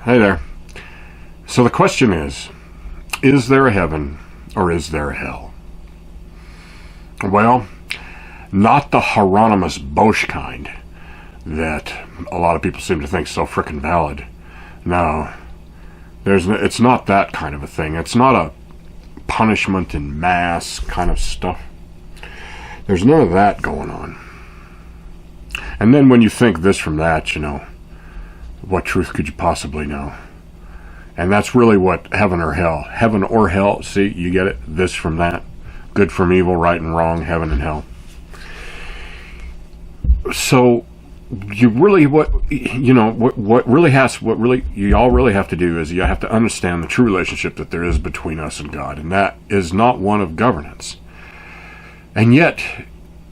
Hey there. So the question is there a heaven or is there a hell? Well, not the Hieronymus Bosch kind that a lot of people seem to think is so frickin' valid. No, it's not that kind of a thing. It's not a punishment in mass kind of stuff. There's none of that going on. And then when you think this from that, what truth could you possibly know? And that's really what heaven or hell, see, you get it? This from that. Good from evil, right and wrong, heaven and hell. So you really, what you all really have to do is you have to understand the true relationship that there is between us and God, and that is not one of governance. And yet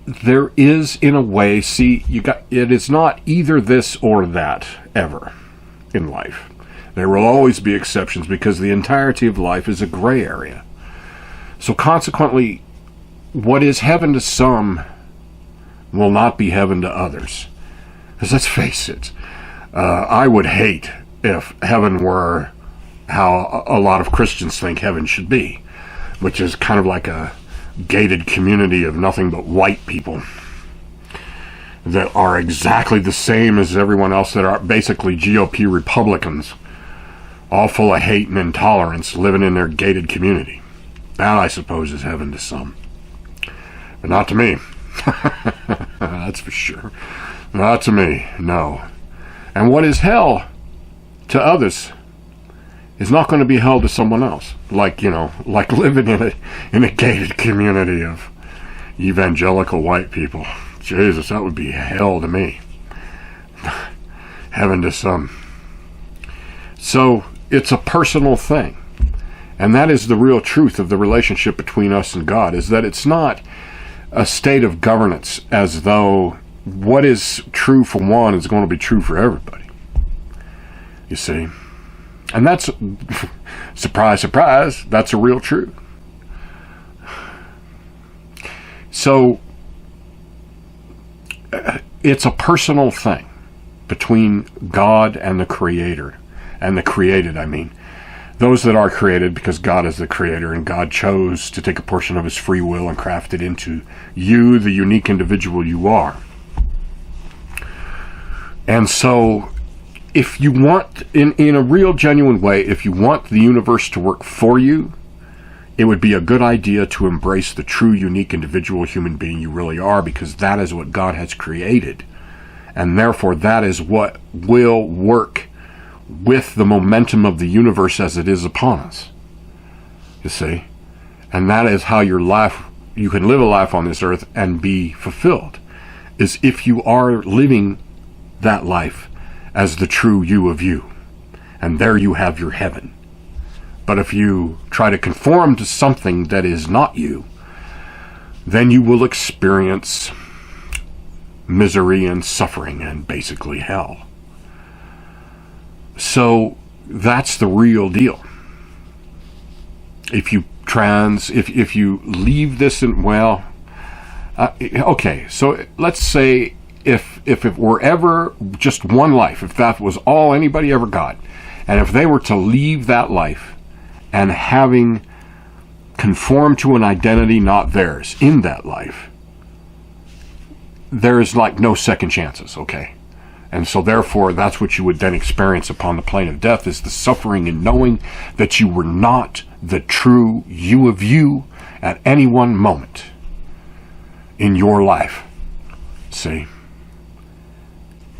there is, in a way, it is not either this or that ever in life. There will always be exceptions because the entirety of life is a gray area. So consequently, what is heaven to some will not be heaven to others. Because let's face it, I would hate if heaven were how a lot of Christians think heaven should be, which is kind of like a gated community of nothing but white people that are exactly the same as everyone else, that are basically GOP Republicans, all full of hate and intolerance, living in their gated community. That, I suppose, is heaven to some. But not to me. That's for sure. Not to me, no. And what is hell to others is not going to be hell to someone else. Like living in a gated community of evangelical white people. Jesus, that would be hell to me. Heaven to some. So it's a personal thing. And that is the real truth of the relationship between us and God, is that it's not a state of governance as though what is true for one is going to be true for everybody. You see? And that's, surprise, surprise, that's a real truth. So, it's a personal thing between God and the Creator. And the created, I mean. Those that are created, because God is the Creator, and God chose to take a portion of His free will and craft it into you, the unique individual you are. And so, if you want, in a real genuine way, if you want the universe to work for you, it would be a good idea to embrace the true, unique, individual human being you really are, because that is what God has created. And therefore, that is what will work with the momentum of the universe as it is upon us. You see? And that is how you can live a life on this earth and be fulfilled, is if you are living that life as the true you of you. And there you have your heaven. But if you try to conform to something that is not you, then you will experience misery and suffering and basically hell. So that's the real deal. If you leave this in, okay, so let's say if it were ever just one life, if that was all anybody ever got, and if they were to leave that life and having conformed to an identity not theirs in that life, there is like no second chances, okay? And so therefore, that's what you would then experience upon the plane of death, is the suffering in knowing that you were not the true you of you at any one moment in your life. See?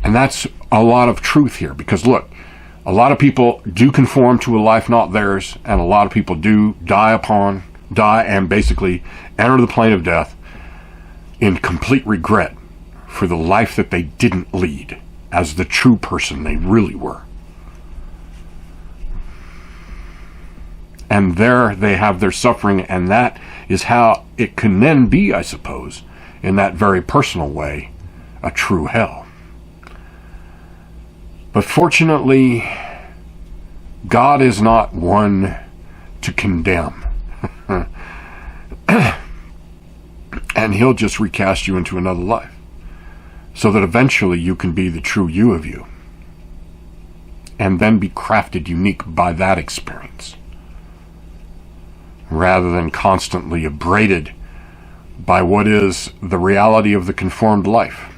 And that's a lot of truth here, because look, a lot of people do conform to a life not theirs, and a lot of people do die and basically enter the plane of death in complete regret for the life that they didn't lead as the true person they really were. And there they have their suffering, and that is how it can then be, I suppose, in that very personal way, a true hell. But fortunately, God is not one to condemn. And He'll just recast you into another life, so that eventually you can be the true you of you. and then be crafted unique by that experience, rather than constantly abraded by what is the reality of the conformed life.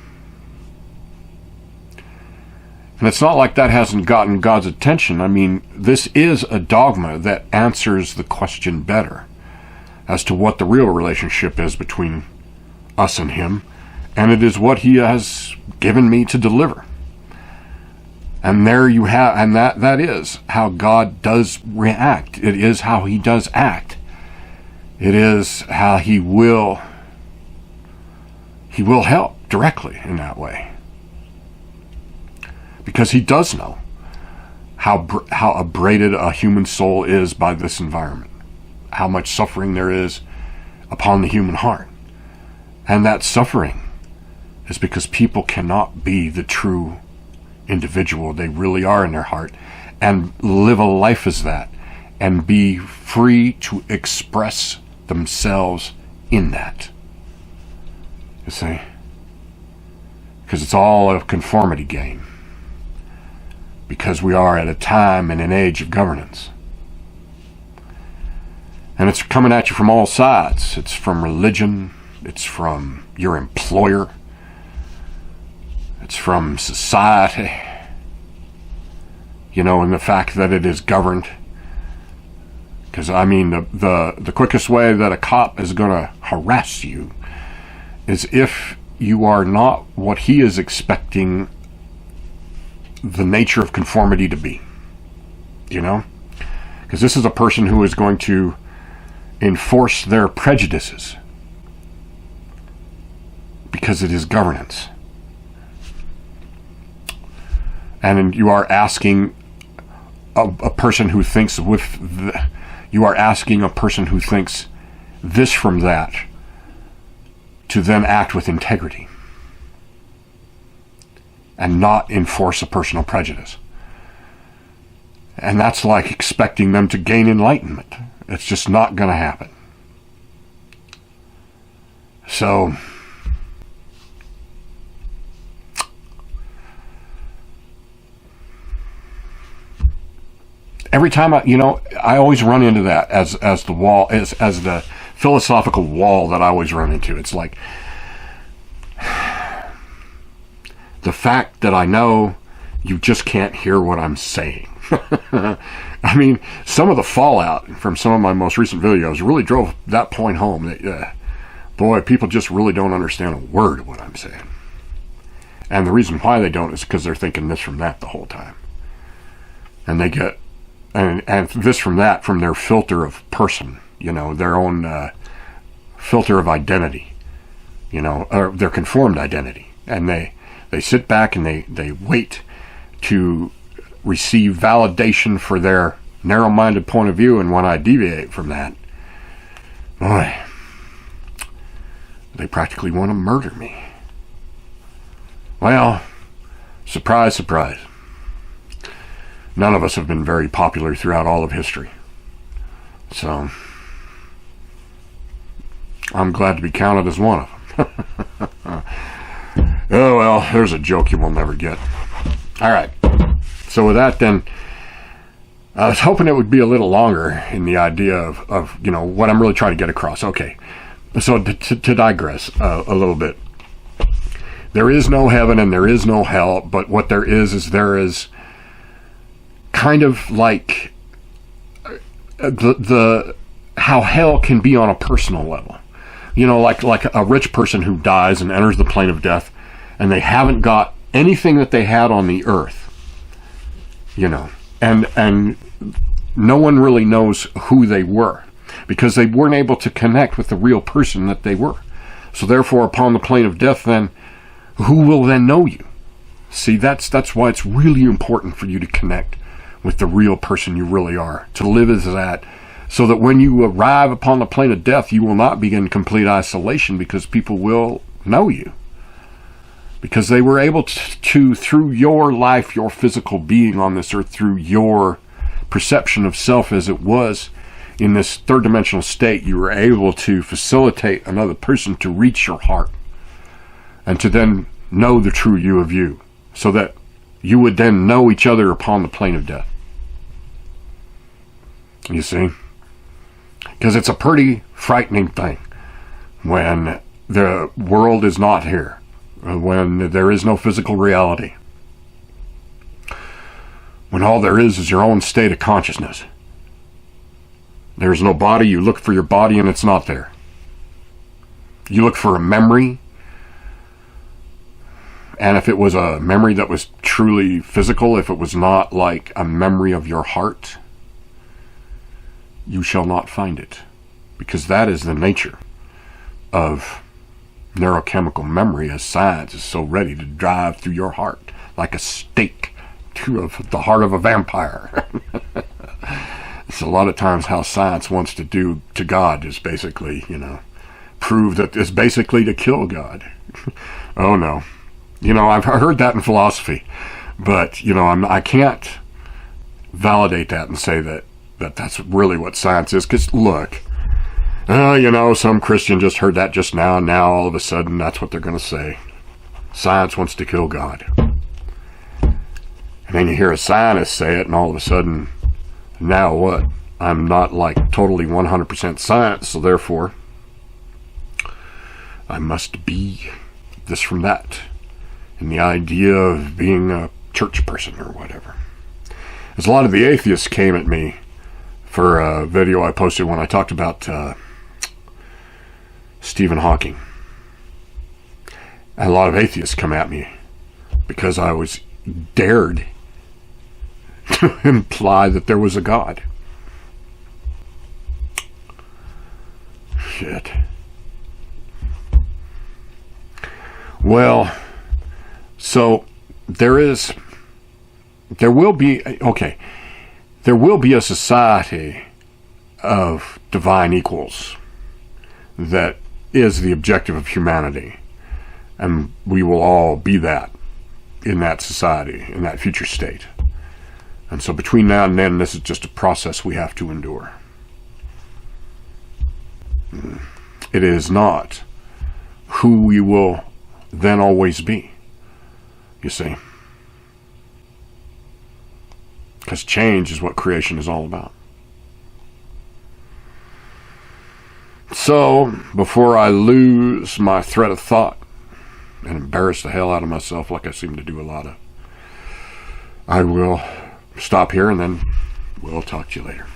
And it's not like that hasn't gotten God's attention. I mean, this is a dogma that answers the question better as to what the real relationship is between us and him, and it is what he has given me to deliver. And there you have, and that is how God does react. It is how he does act. It is how he will help directly in that way. Because he does know how abraded a human soul is by this environment, how much suffering there is upon the human heart. And that suffering is because people cannot be the true individual they really are in their heart and live a life as that and be free to express themselves in that. You see? Because it's all a conformity game. Because we are at a time and an age of governance. And it's coming at you from all sides. It's from religion. It's from your employer. It's from society. You know, and the fact that it is governed. Because, I mean, the quickest way that a cop is going to harass you is if you are not what he is expecting the nature of conformity to be. You know? Because this is a person who is going to enforce their prejudices. Because it is governance. And you are asking a person who thinks you are asking a person who thinks this from that to then act with integrity and not enforce a personal prejudice. And that's like expecting them to gain enlightenment. It's just not going to happen. So, every time I always run into that as the wall, as the philosophical wall that I always run into. It's like the fact that I know you just can't hear what I'm saying. I mean, some of the fallout from some of my most recent videos really drove that point home. That, boy, people just really don't understand a word of what I'm saying. And the reason why they don't is because they're thinking this from that the whole time. And they get, and this from that from their filter of person, their own filter of identity, or their conformed identity. And they sit back and they wait to receive validation for their narrow-minded point of view, and when I deviate from that, boy, they practically want to murder me. Well, surprise, surprise. None of us have been very popular throughout all of history. So, I'm glad to be counted as one of them. Oh, well, there's a joke you will never get. All right. So with that, then, I was hoping it would be a little longer in the idea of what I'm really trying to get across. Okay. So to digress a little bit. There is no heaven and there is no hell, but what there is kind of like the how hell can be on a personal level. Like a rich person who dies and enters the plane of death, and they haven't got anything that they had on the earth. And no one really knows who they were because they weren't able to connect with the real person that they were. So therefore, upon the plane of death, then, who will then know you? See, that's why it's really important for you to connect with the real person you really are, to live as that, so that when you arrive upon the plane of death, you will not be in complete isolation because people will know you. Because they were able to, through your life, your physical being on this earth, through your perception of self as it was in this third dimensional state, you were able to facilitate another person to reach your heart and to then know the true you of you, so that you would then know each other upon the plane of death. You see? Because it's a pretty frightening thing when the world is not here, when there is no physical reality, when all there is your own state of consciousness. There's no body. You look for your body and it's not there. You look for a memory, and if it was a memory that was truly physical, if it was not like a memory of your heart, you shall not find it, because that is the nature of neurochemical memory, as science is so ready to drive through your heart like a stake to the heart of a vampire. It's a lot of times how science wants to do to God is basically, prove that it's basically to kill God. Oh no. I've heard that in philosophy, but, I can't validate that and say that that's really what science is, because look, some Christian just heard that just now, and now all of a sudden that's what they're going to say. Science wants to kill God. And then you hear a scientist say it, and all of a sudden, now what? I'm not like totally 100% science, so therefore I must be this from that. And the idea of being a church person or whatever. As a lot of the atheists came at me for a video I posted when I talked about Stephen Hawking. And a lot of atheists come at me because I was dared to imply that there was a God. Shit. Well, so there will be a society of divine equals that is the objective of humanity, and we will all be that in that society, in that future state. And so between now and then, this is just a process we have to endure. It is not who we will then always be, you see. Because change is what creation is all about. So, before I lose my thread of thought and embarrass the hell out of myself like I seem to do a lot of, I will stop here and then we'll talk to you later.